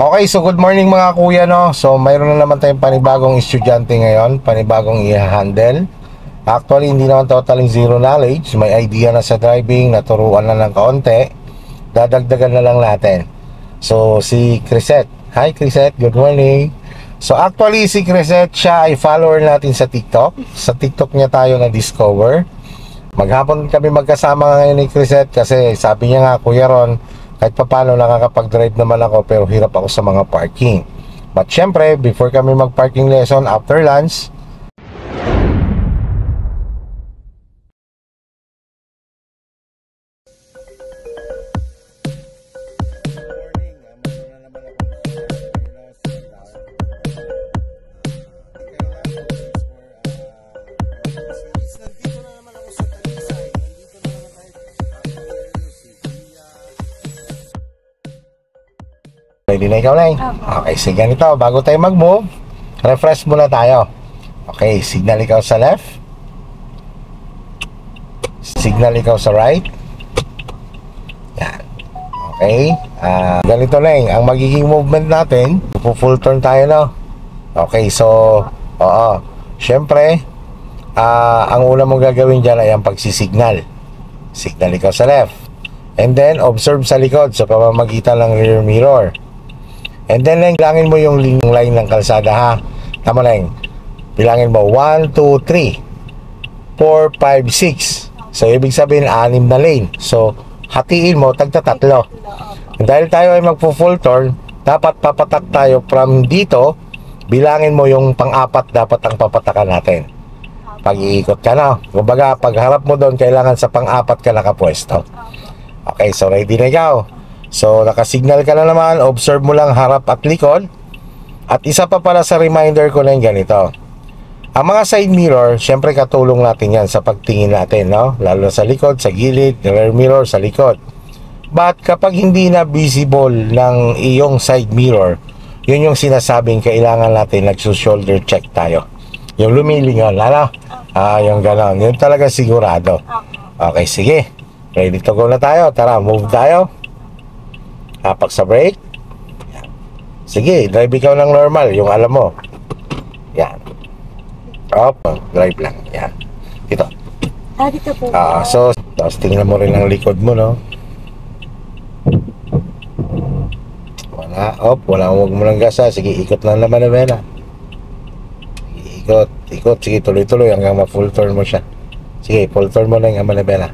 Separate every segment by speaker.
Speaker 1: Okay, so good morning mga kuya, no? So mayroon na naman tayong panibagong estudyante ngayon, panibagong i-handle. Actually, hindi naman totaling zero knowledge. May idea na sa driving, naturuan na ng kaunti. Dadagdagan na lang natin. So si Crisette. Hi Crisette, good morning. So actually si Crisette, siya ay follower natin sa TikTok. Sa TikTok niya tayo na-discover. Maghapon kami magkasama ngayon ni Crisette kasi sabi niya nga, Kuya Ron, kahit pa paano nakakapag-drive naman ako pero hirap ako sa mga parking. But syempre, before kami mag-parking lesson after lunch, ready na ikaw, Nay? Okay, sige ganito. Bago tayo mag-move, refresh muna tayo. Okay, signal ikaw sa left. Signal ikaw sa right. Yan. Okay. Ganito, Nay. Ang magiging movement natin, full turn tayo, no? Okay, so, syempre, ang una mong gagawin dyan ay ang pagsisignal. Signal ikaw sa left. And then, observe sa likod sa pamamagitan ng rear mirror. And then, bilangin mo yung line ng kalsada, ha? Tama lang. Bilangin mo, 1, 2, 3, 4, 5, 6. So, ibig sabihin, 6 na lane. So, hatiin mo, tagtatatlo. Dahil tayo ay magpo-full turn, dapat papatak tayo from dito. Bilangin mo yung pang-apat dapat ang papatakan natin. Pag-iikot ka na. Kumbaga, pag harap mo doon, kailangan sa pang-apat ka nakapwesto. Okay, so ready na ikaw. So, nakasignal ka na naman. Observe mo lang harap at likod. At isa pa pala sa reminder ko na yung ganito. Ang mga side mirror, syempre katulong natin yan sa pagtingin natin, no? Lalo sa likod, sa gilid, rear mirror, sa likod. But kapag hindi na visible ng iyong side mirror, yun yung sinasabing kailangan natin nagsu-shoulder check tayo. Yung lumilingon, ano? Yung ganon. Yun talaga sigurado. Okay, sige. Ready to go na tayo. Tara, move tayo. Hapak sa brake. Yan. Sige, drive ikaw ng normal. Yung alam mo. Yan. Drive lang. Yan. Dito.
Speaker 2: Dito po.
Speaker 1: So, tapos tingnan mo rin ang likod mo, no? Wala. Huwag mo ng gas, ha? Sige, ikot lang naman na vela. Sige, ikot. Sige, tuloy-tuloy hanggang ma-full turn mo siya. Sige, full turn mo na yung manibela.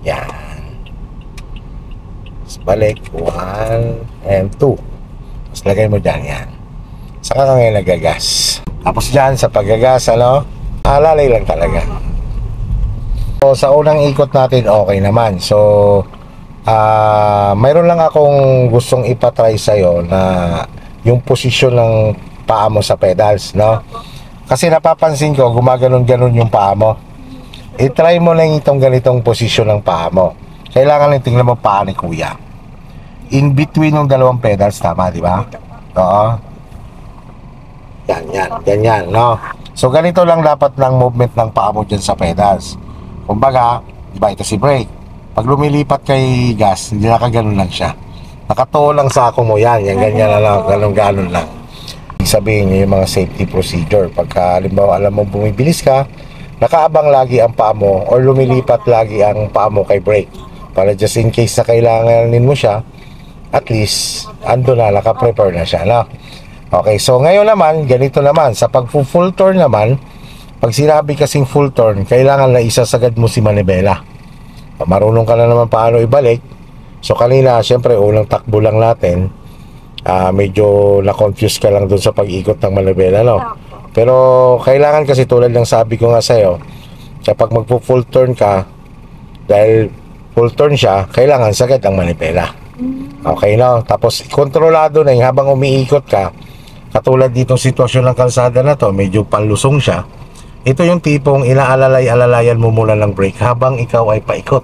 Speaker 1: Yan. Tapos balik. 1 and 2. Tapos lagay mo dyan. Yan. Saka ka ngayon nagagas. Tapos dyan sa paggagas, ano? Alalay lang talaga. So, sa unang ikot natin, okay naman. So, mayroon lang akong gustong ipatry sa'yo na yung posisyon ng paa mo sa pedals, no? Kasi napapansin ko, gumaganon-ganon yung paa mo. I-try mo lang itong ganitong posisyon ng paa mo. Kailangan lang tingnan mo paa ni Kuya. In between ng dalawang pedals, tama, di ba? Oo. Ganyan, no? So, ganito lang dapat ng movement ng paa mo dyan sa pedals. Kumbaga, di ba, ito si brake. Pag lumilipat kay gas, hindi nakaganon lang siya. Nakatuo lang sa ako mo yan. Yan, ganyan na lang, ganon lang. Ibig sabihin nyo yung mga safety procedure. Pagka, halimbawa, alam mo bumibilis ka, nakaabang lagi ang paa mo or lumilipat lagi ang paa mo kay brake para just in case na kailanganin mo siya, at least ando na, naka-prepare na siya, no? Okay, so ngayon naman, ganito naman sa pag-full turn naman, pag sinabi kasing full turn, kailangan na isasagad mo si manibela. Marunong ka na naman paano ibalik. So kanina, syempre unang takbo lang natin, medyo na-confuse ka lang dun sa pag-ikot ng manibela, no? Pero kailangan kasi tulad ng sabi ko nga sa'yo, kapag magpo-full turn ka, dahil full turn siya, kailangan sagad ang manipela. Okay, no? Tapos kontrolado na yung habang umiikot ka, katulad ditong sitwasyon ng kalsada na to, medyo panlusong siya. Ito yung tipong inaalalay-alalayan mo muna ng brake habang ikaw ay paikot.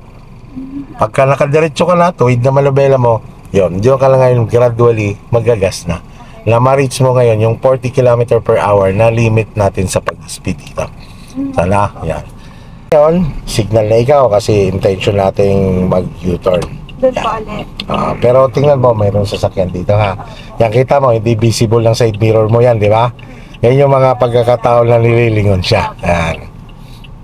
Speaker 1: Pagka nakadiretso ka na, tuwid na manibela mo, yun, diyo ka lang ngayon gradually magagas na. Na ma-reach mo ngayon yung 40 km per hour na limit natin sa pag-speed dito. Sana, yan. Ngayon, signal na ikaw kasi intention nating mag-U-turn.
Speaker 2: Doon pa ulit.
Speaker 1: Pero tingnan mo, mayroong sasakyan dito ha. Yan, kita mo, hindi visible ng side mirror mo yan, di ba? Yan yung mga pagkakataon na nililingon siya. Yan.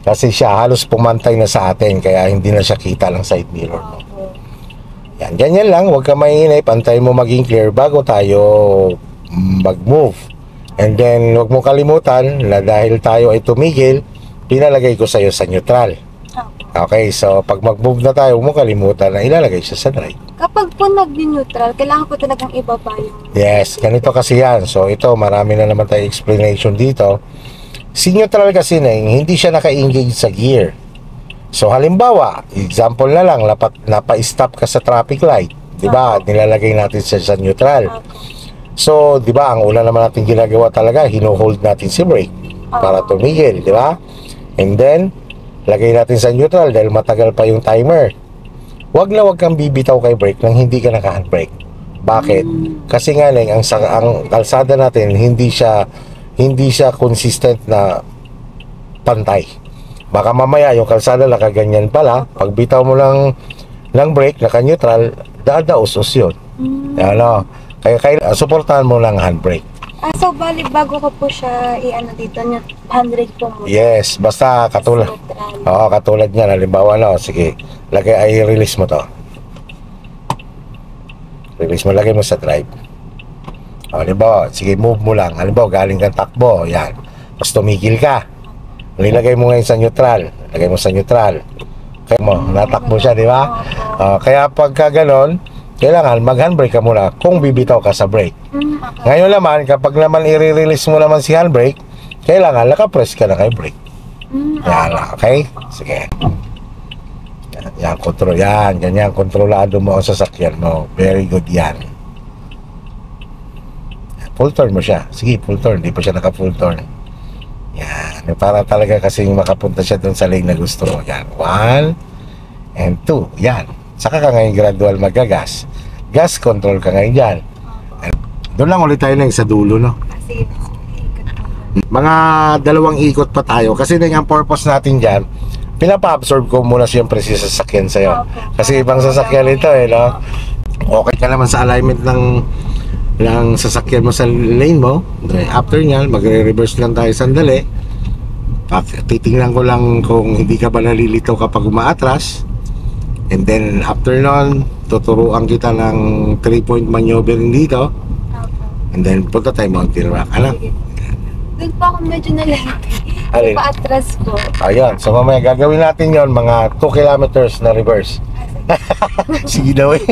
Speaker 1: Kasi siya halos pumantay na sa atin, kaya hindi na siya kita ng side mirror mo. Yan, ganyan lang, huwag ka mainip, antay mo maging clear bago tayo mag-move. And then, huwag mo kalimutan na dahil tayo ay tumigil, pinalagay ko sa'yo sa neutral. Okay, so pag mag-move na tayo, huwag mo kalimutan na ilalagay siya sa drive.
Speaker 2: Kapag po nag-neutral, kailangan po talagang ibaba yung...
Speaker 1: Yes, ganito kasi yan. So ito, marami na naman tayo explanation dito. Si neutral kasi na hindi siya naka-engage sa gear. So halimbawa, example na lang, napa-stop ka sa traffic light, 'di ba? Nilalagay natin siya sa neutral. So, 'di ba, ang una naman natin ginagawa talaga, hino-hold natin si brake para tumigil, 'di ba? And then lagay natin sa neutral dahil matagal pa yung timer. Wag kang bibitaw kay brake nang hindi ka naka-handbrake. Bakit? Kasi nga lang ang kalsada natin hindi siya consistent na pantay. Baka mamaya yung kalsada nakaganyan pala, pag bitaw mo lang ng brake, naka-neutral, dadaos-os yun. Ano? Kaya suportahan mo lang handbrake.
Speaker 2: So, bali, bago ko po siya i-ano dito, 100 po muna.
Speaker 1: Yes, basta katulad. Oo, katulad niyan. Halimbawa na, sige, release mo to. Release mo, lagay mo sa drive. Halimbawa, sige, move mo lang. Halimbawa, galing kang takbo, yan. Tapos tumigil ka. Nilagay mo ngayon sa neutral. Lagay mo sa neutral. Kaya mo, natakbo siya, di ba? Kaya pagka ganon, kailangan mag-handbrake ka muna kung bibitaw ka sa brake. Ngayon naman, kapag naman i-release mo naman si handbrake, kailangan nakapress ka na kay brake. Yan, okay? Sige. Yan, control. Yan, ganyan, kontrolado mo ang sasakyan mo. Very good yan. Full turn mo siya. Sige, full turn. Hindi pa siya naka-full turn. Yan. Para talaga kasing makapunta siya dun sa lane na gusto mo. Yan. 1 and 2. Yan. Saka ka ngayon gradual magagas. Gas control ka ngayon dyan. Doon lang ulit tayo na sa dulo, no?
Speaker 2: Kasi,
Speaker 1: Mga 2 ikot pa tayo. Kasi ang purpose natin dyan, pinapa-absorb ko muna siyempre si sasakyan sa'yo. Kasi ibang sasakyan ito eh, no? Okay ka naman sa alignment ng sasakyan mo sa lane mo. After nyan, magre-reverse lang tayo sandali. Titingnan ko lang kung hindi ka ba nalilito kapag umaatras. And then after nun, tuturuan kita ng 3-point maneuvering dito. And then punta tayo Mountain Rock. Ano?
Speaker 2: doon pa ako medyo nalente.
Speaker 1: Alin?
Speaker 2: Pa-atras ko.
Speaker 1: Ayun, so mamaya gagawin natin yon mga 2 kilometers na reverse. Sige daw eh.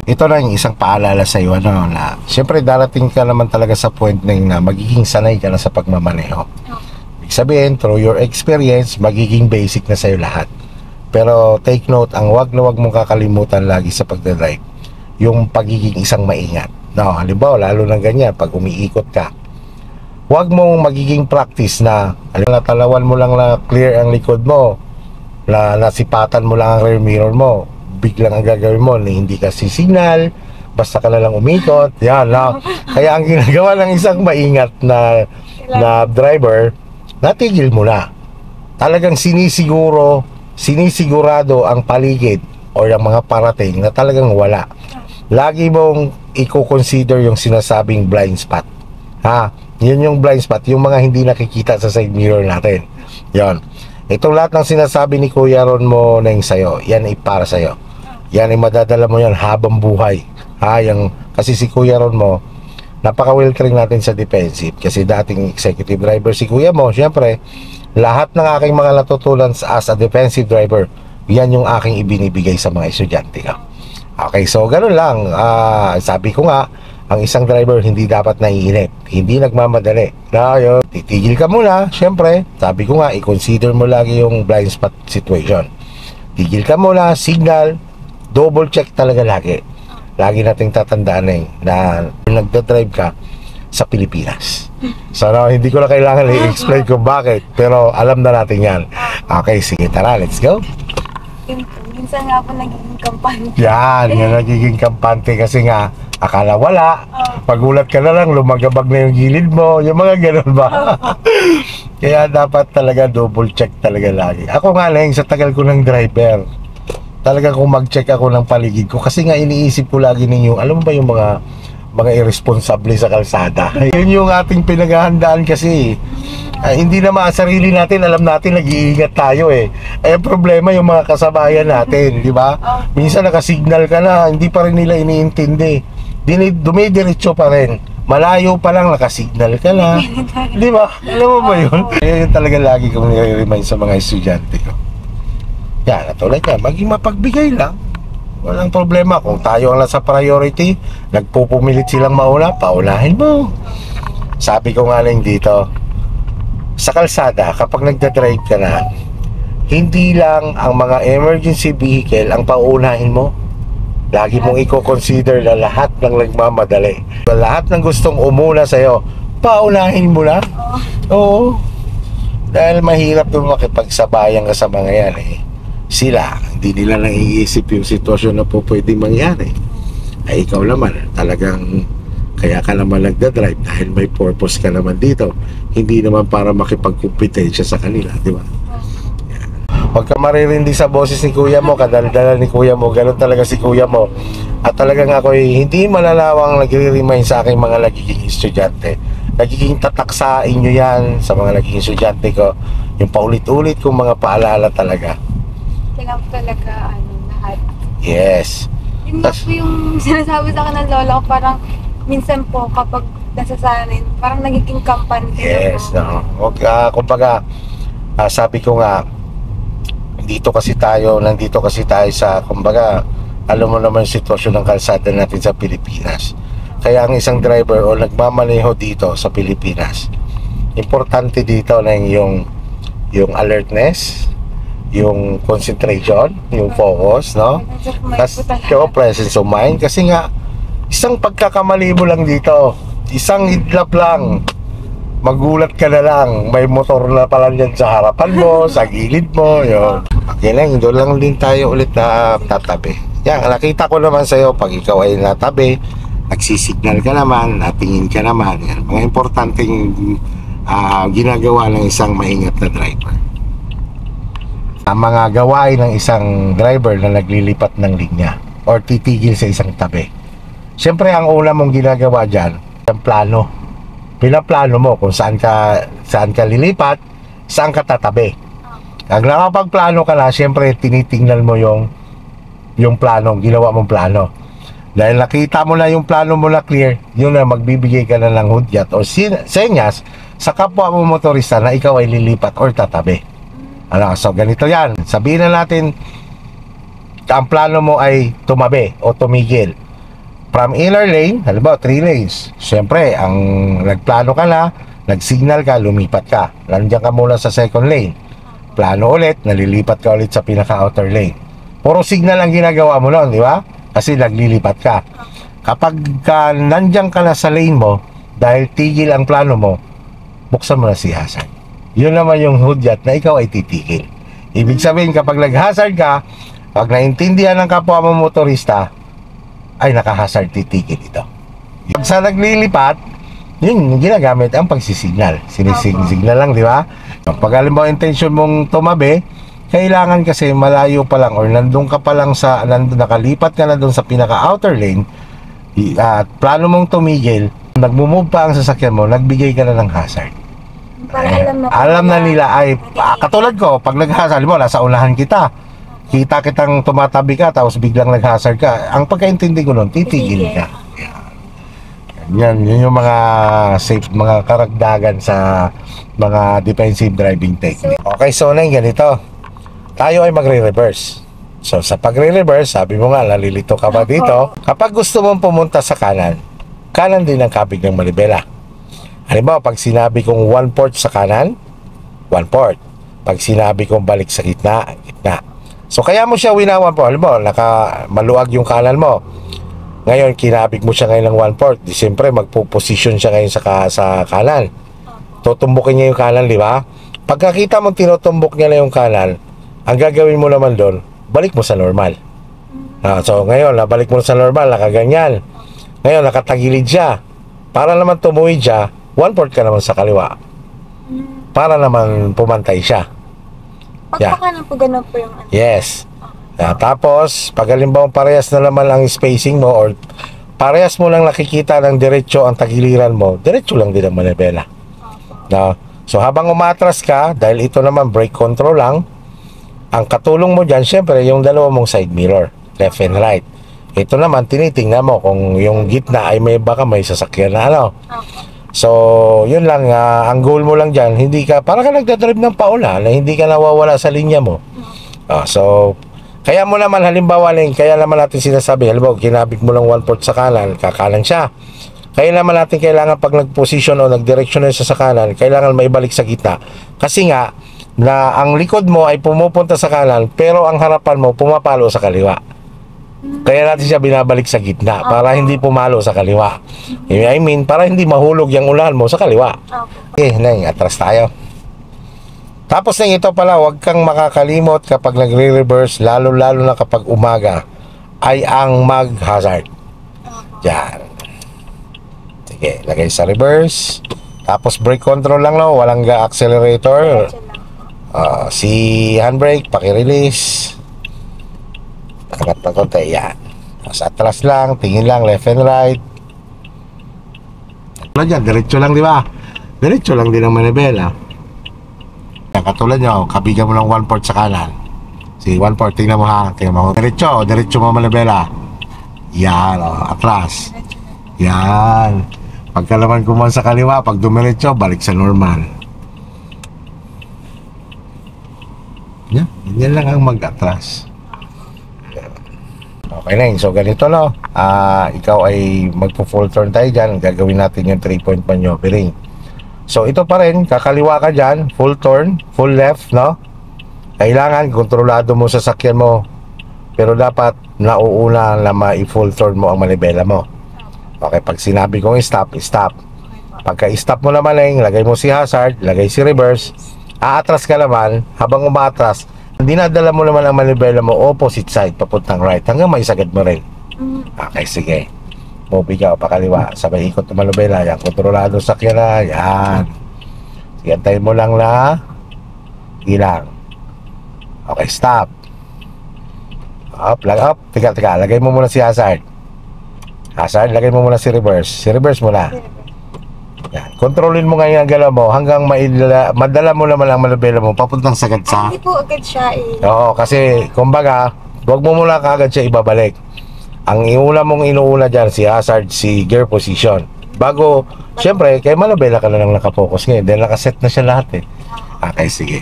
Speaker 1: Ito na yung isang paalala sa iyo, ano, na siyempre darating ka naman talaga sa point na magiging sanay ka na sa pagmamaneho. Ibig sabihin, through your experience, magiging basic na sa iyo lahat. Pero take note, ang wag na wag mong kakalimutan lagi sa pagdadrive, yung pagiging isang maingat. No, halimbawa, lalo na ganyan, pag umiikot ka, wag mong magiging practice na talawan mo lang na clear ang likod mo, na nasipatan mo lang ang rear mirror mo, biglang ang gagawin mo na hindi ka sisignal, basta ka na lang umikot. Yan, no? Kaya ang ginagawa ng isang maingat na driver, natigil mo na. Talagang sinisigurado ang paligid o ang mga parating na talagang wala. Lagi mong i-consider yung sinasabing blind spot. Ha? Yun yung blind spot, yung mga hindi nakikita sa side mirror natin. Yon. Itong lahat ng sinasabi ni Kuya Ron mo na yung sa'yo, yan ay para sa'yo. Yan ay madadala mo yan habang buhay. Ha? Kasi si Kuya Ron mo, napaka-willing natin sa defensive. Kasi dating executive driver si Kuya mo, syempre, lahat ng aking mga natutunan as a defensive driver, yan yung aking ibinibigay sa mga estudyante ko. Okay, so ganun lang. Sabi ko nga, ang isang driver hindi dapat naiinip, hindi nagmamadali. Yun, titigil ka muna, syempre. Sabi ko nga, i-consider mo lagi yung blind spot situation. Tigil ka muna, signal, double check talaga lagi. Lagi nating tatandaan na nagdadrive ka sa Pilipinas. So hindi ko na kailangan i-explain kung bakit, pero alam na natin yan. Okay, sige, tara, let's go.
Speaker 2: Minsan nga po nagiging kampante.
Speaker 1: Yan, yung nagiging kampante kasi nga akala wala, pagulat ka na lang, lumagabag na yung gilid mo, yung mga ganun ba? Kaya dapat talaga double check talaga lagi. Ako nga lang, sa tagal ko ng driver, talaga kung mag-check ako ng paligid ko. Kasi nga iniisip ko lagi ninyo, alam mo ba yung mga irresponsible sa kalsada? Yun yung ating pinaghahandaan kasi. Hindi naman sa sarili natin, alam natin nag-iingat tayo eh. Ay ang problema yung mga kasabayan natin, di ba? Minsan nakasignal ka na, hindi pa rin nila iniintindi. Dumidiretso pa rin. Malayo pa lang nakasignal ka na. Di ba? Alam mo ba yun? Yun talaga lagi kong nire-remind sa mga estudyante ko. Yan, tulad yan, maging mapagbigay lang. Walang problema. Kung tayo ang nasa priority, nagpupumilit silang mauna, paunahin mo. Sabi ko nga lang dito, sa kalsada, kapag nagdadrive ka na, hindi lang ang mga emergency vehicle ang paunahin mo. Lagi mong i-consider na lahat ng nagmamadali. Lahat ng gustong umuna sa'yo, paunahin mo na. Oo. Dahil mahirap doon makipagsabayan ka sa mga yan eh. Sila, hindi nila naiisip yung sitwasyon na po pwedeng mangyari. Ay ikaw naman, talagang kaya ka naman nagdadrive dahil may purpose ka naman dito. Hindi naman para makipagkumpetensya sa kanila, di ba? Huwag ka maririndi sa boses ni kuya mo, kadaldala ni kuya mo, ganun talaga si kuya mo. At talagang ako'y hindi malalawang nagre-remind sa aking mga nagiging estudyante. Nagiging tatak sa inyo yan, sa mga nagiging estudyante ko. Yung paulit-ulit kong mga paalala talaga.
Speaker 2: Kailangan talaga, lahat.
Speaker 1: Yes.
Speaker 2: Yun nga po yung sinasabi sa akin ng lola ko, parang minsan po kapag nasasanay, parang nagiging kampante
Speaker 1: Yes,
Speaker 2: na po.
Speaker 1: no. Kumbaga, sabi ko nga, nandito kasi tayo sa, kumbaga, alam mo naman yung sitwasyon ng kalsada natin sa Pilipinas. Kaya ang isang driver o nagmamaneho dito sa Pilipinas, importante dito na yung alertness, yung concentration, yung focus, no? Presence of mind. Kasi nga, isang pagkakamali mo lang dito, isang hidlap lang, magulat ka na lang, may motor na pala dyan sa harapan mo, sa gilid mo, yun. Okay lang, doon lang din tayo ulit na tatabi. Yan, nakita ko naman sa'yo, pag ikaw ay natabi, nagsisignal ka naman, natingin ka naman, yan. Mga importanteng ginagawa ng isang maingat na driver. Ang mga gawain ng isang driver na naglilipat ng linya or titigil sa isang tabi. Siyempre, ang una mong ginagawa dyan, ang plano. Pinaplano mo kung saan ka lilipat, saan ka tatabi. Pag nakapagplano ka na, siyempre, tinitingnan mo yung plano, ginawa mong plano. Dahil nakita mo na yung plano mo na clear, yun na magbibigay ka na ng hudyat o senyas sa kapwa mo motorista na ikaw ay lilipat or tatabi. So ganito yan. Sabihin na natin, ang plano mo ay tumabi o tumigil. From inner lane, halimbawa 3 lanes. Siyempre, ang nagplano ka na, nagsignal ka, lumipat ka. Nandiyan ka muna sa second lane. Plano ulit, nalilipat ka ulit sa pinaka-outer lane. Puro signal ang ginagawa mo noon, di ba? Kasi naglilipat ka. Kapag nandiyan ka na sa lane mo, dahil tigil ang plano mo, buksan mo na si hazard. Yun naman yung hudyat na ikaw ay titigil. Ibig sabihin, kapag nag-hazard ka, pag naintindihan ng kapwa mo motorista, ay naka-hazard, titigil ito. Pag sa naglilipat, yun, ginagamit ang pagsisignal. Sinisignal lang, di ba? Pag alam mo, intention mong tumabi, kailangan kasi malayo pa lang or nandun ka pa lang nakalipat ka na dun sa pinaka-outer lane at plano mong tumigil, nagmumove pa ang sasakyan mo, nagbigay ka na ng hazard. Alam na nila ay katulad ko, pag nag-hazard mo, nasa unahan kita, kitang tumatabi ka tapos biglang nag-hazard ka, ang pagkaintindi ko nun, titigil ka. Yun yung mga safe, mga karagdagan sa mga defensive driving technique. Okay, so na ganito, tayo ay magre-reverse. So sa pagre-reverse, sabi mo nga, nalilito ka ba dito? Kapag gusto mong pumunta sa kanan din ang kabig ng manibela. Halimbawa, pag sinabi kong 1/4 sa kanan, 1/4. Pag sinabi kong balik sa gitna, gitna. So, kaya mo siya winawan po. Halimbawa, maluwag yung kanan mo. Ngayon, kinabig mo siya ngayon ng 1/4. Di siyempre, magpo-position siya ngayon sa kanan. Tutumbukin niya yung kanan, di ba? Pagkakita mo tinutumbok niya na yung kanan, ang gagawin mo naman doon, balik mo sa normal. So, ngayon, nabalik mo sa normal, nakaganyan. Ngayon, nakatagilid siya. Para naman tumuwid siya, 1/4 ka naman sa kaliwa. Para naman pumantay siya.
Speaker 2: Pagpakanan po, ganun po yung
Speaker 1: Yes. Tapos, pag halimbawa parehas na naman ang spacing mo or parehas mo lang nakikita ng diretso ang tagiliran mo, diretso lang din ang manibela. No? So, habang umatras ka, dahil ito naman brake control lang, ang katulong mo dyan, syempre, yung dalawa mong side mirror, left and right. Ito naman, tinitingnan mo kung yung gitna ay baka may sasakyan na ano. So, yun lang, ang goal mo lang dyan, hindi ka, para ka nagdadrive ng paula, na hindi ka nawawala sa linya mo. So, kaya mo naman, halimbawa lang, kaya naman natin sinasabi, halimbawa, kinabig mo lang 1/4 sa kanan, kakanan siya. Kaya naman natin kailangan pag nag-position o nag-direction na siya sa kanan, kailangan maibalik sa gitna. Kasi nga, na ang likod mo ay pumupunta sa kanan, pero ang harapan mo pumapalo sa kaliwa. Kaya natin siya binabalik sa gitna para hindi pumalo sa kaliwa. I mean, para hindi mahulog yung unahan mo sa kaliwa. Okay, Neng, atras tayo. Tapos Neng, ito pala, huwag kang makakalimot kapag nagre-reverse, lalo-lalo na kapag umaga, ay ang mag-hazard. Yan. Sige, lagay sa reverse. Tapos brake control lang, no? Walang accelerator. Si handbrake, paki-release. Angat ng konti, yan. Tapos atras lang, tingin lang, left and right. Wala dyan, diretso lang, di ba? Diretso lang din ang manibela. Katulad nyo, kabigan mo lang 1/4 sa kanan. Si 1/4, tingnan mo ha, tingnan mo. Diretso mo manibela. Yan, atras. Yan. Pagka naman kumain sa kaliwa, pag dumiretso, balik sa normal. Yan, yan lang ang mag-atras. Okay na, so ganito no. Ikaw ay magpo-full turn tayo dyan. Gagawin natin yung 3-point maneuvering. So ito pa rin, kakaliwa ka dyan, full turn, full left, no? Kailangan kontrolado mo sa sakyan mo. Pero dapat nauuna na ma-full turn mo ang manibela mo. Okay, pag sinabi kong stop, stop. Pagka stop mo naman lang, lagay mo si hazard, lagay si reverse. Aatras ka naman, habang umaatras, dinadala mo naman ang manibela mo opposite side, papuntang right, hanggang may sagad mo rin. Okay, sige. Move ka, pakaliwa. Sabay ikot ng manibela. Yan, kontrolado sakyan na. Yan. Sige, antayin mo lang na ilang. Okay, stop. Up, up. Teka. Lagay mo muna si hazard. Hazard, lagay mo muna si reverse. Si reverse muna. Yan. Kontrolin mo ngayon ang galaw mo hanggang madala mo naman ang manibela mo papuntang sagad sa...
Speaker 2: Hindi po agad siya eh.
Speaker 1: Oo, kasi kumbaga, huwag mo muna kaagad siya ibabalik. Ang inuuna dyan, si hazard, si gear position. Bago, syempre, kay manibela ka na lang nakapokus ngayon. Dahil nakaset na siya lahat eh. Okay, sige.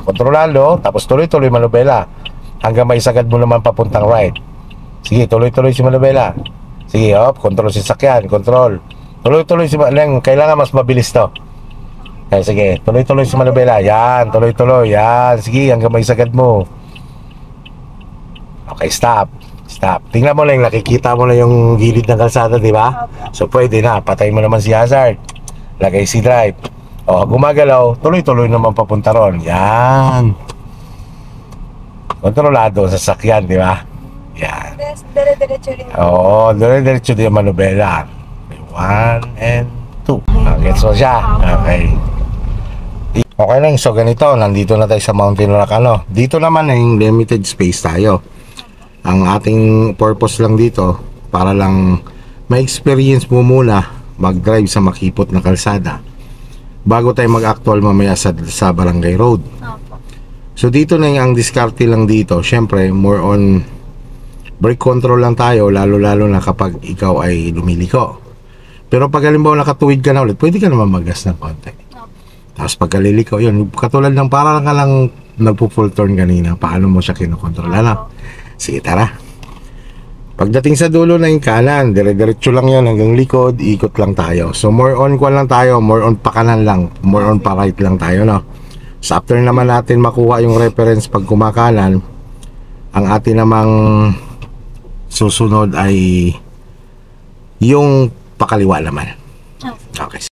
Speaker 1: Kontrolado, tapos tuloy-tuloy manibela. Hanggang may sagad mo naman papuntang right. Sige, tuloy-tuloy si manibela. Sige, control si sakyan, control. Tuloy-tuloy si manibela. Kailangan mas mabilis to. Okay, sige, tuloy-tuloy si manibela. Yan, tuloy-tuloy. Yan, sige, hanggang may sagad mo. Okay, stop. Stop. Tingnan mo lang, nakikita mo na yung gilid ng kalsada, di ba? So, pwede na. Patay mo naman si hazard. Lagay si drive. O, gumagalaw, tuloy-tuloy naman papunta ron. Yan. Kontrolado sa sakyan, di ba? Yan.
Speaker 2: Dire-diretso rin.
Speaker 1: Oo, dire-diretso din yung manubela. 1 and 2. Gets mo siya? Okay. Okay lang, so ganito, nandito na tayo sa Mountain Rock, ano. Dito naman yung limited space tayo. Ang ating purpose lang dito, para lang ma-experience mo muna mag-drive sa makipot na kalsada bago tayo mag-actual mamaya sa barangay road. So dito na ang diskarte lang dito, syempre more on brake control lang tayo, lalo-lalo na kapag ikaw ay lumiliko. Pero pag halimbawa nakatuwid ka na ulit, pwede ka naman mag-gas ng konti. Tapos pag kalilikaw, yun, katulad ng parang ka lang nagpo-full turn kanina, paano mo siya kinokontrol, ano? Sige, tara. Pagdating sa dulo na yung kanan, dire-diretso lang yan hanggang likod, ikot lang tayo. So more on kwan lang tayo, more on pakanan lang, more on pa right lang tayo, no? So after naman natin makuha yung reference pag kumakanan, ang atin namang susunod ay yung pakaliwa naman. Okay.